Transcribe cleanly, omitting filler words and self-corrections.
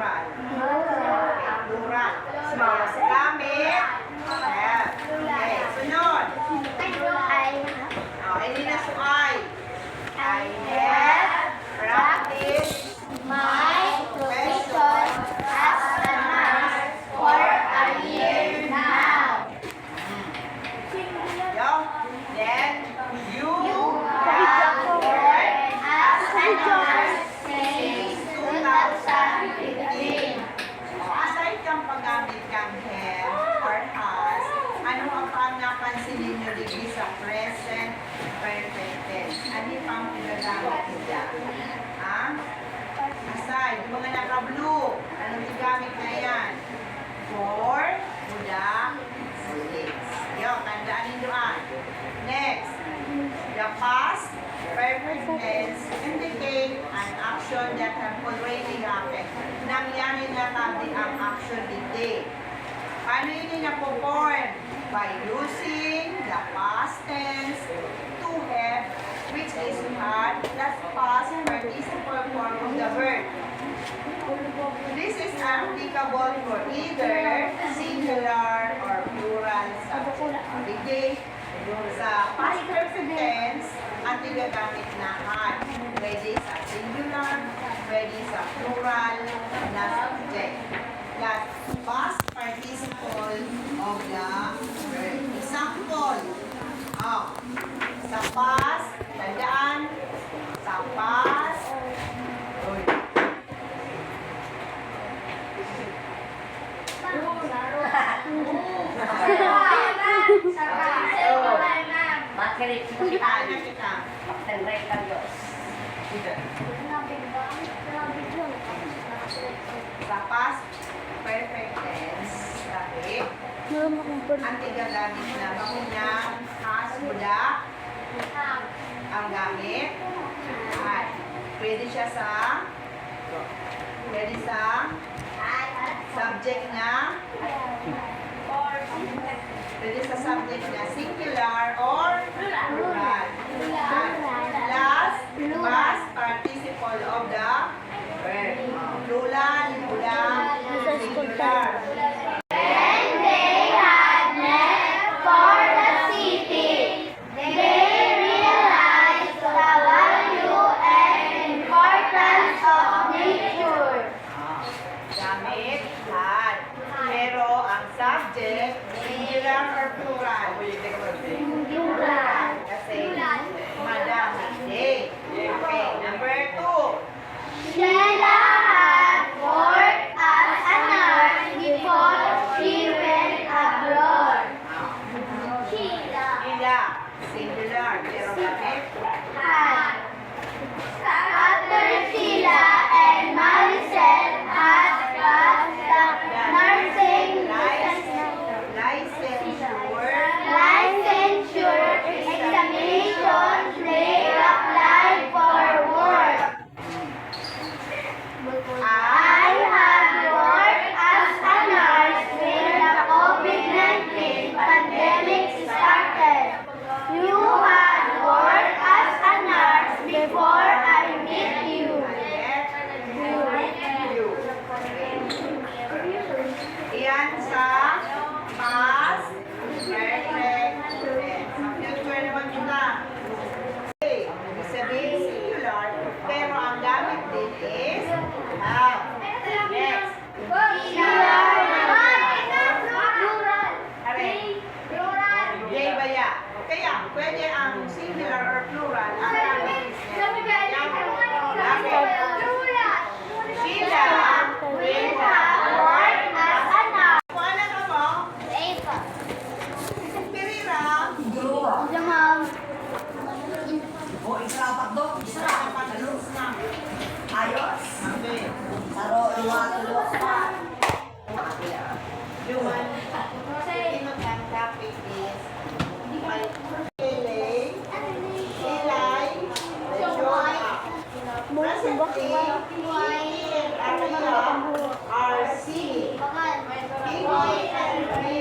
plural? Okay, plural. Kaya sa gamit. Ayan. Okay, sunod. Oh, hindi na so I have practiced My profession as a nurse for a year now. Yo. Then, you have worked as a nurse since 2015. Aside kang paggamit kang have or has, ano ang napansin ninyo dito sa present perfect tense? Ano pang pinagamit nila? Ha? Aside, yung mga naka-blue, anong gamit na yan? For, buda, six. Yo, tandaan ninyo ah. Next, the past perfect tense indicate an action that have already happened. Nangyari na tabi ang action dito. Paano yun na-perform? By using the past tense to have, which is had plus past participle form of the verb. This is applicable for either singular or plural subject. Sa past perfect tense, ang tigagamit na had. Pwede sa singular, pwede sa plural na subject. That past participle of the verb. Example, sa past, tandaan, sa past, Makinig kitaan na kita. Kapten Ray Carlos. Sa past perfect tense, sabi, ang tigagamit na bakuna, has, buda, ang gamit, at pwede siya sa subject na, pwede sa subject na singular or plural. Last, past participle of the verb. Plural, buda, singular. When they had left for the city, they realized the value and importance of nature. Gamit, had. Pero ang subject, singular or plural? Plural. Kasi madami. Okay, number 2. Sheila had worked as a nurse before she went abroad. Sheila Ila, singular. Pero gamit, had. After Sheila and Maricel had passed the nursing licensure examinations, they applied for work. I have worked as a nurse when the COVID-19 pandemic started. You had worked as a nurse before I met you. Iyan sa past perfect tense. Sa future naman kita. Okay, ibig sabihin singular, pero ang gamit din is have. Next. Jay Baya. Kaya, pwede ang singular or plural. Ang gamit is Sheila will have worked as a nurse. Kuala ka mo? Pirira. O, isa do. Isa. Pag-looks na. Ayos. Okay. Taro, luwa, luwa pa. Luman. Kasi ang topic is may Ilay, Joy, presently, Ariel are singing. Ingrid and Ray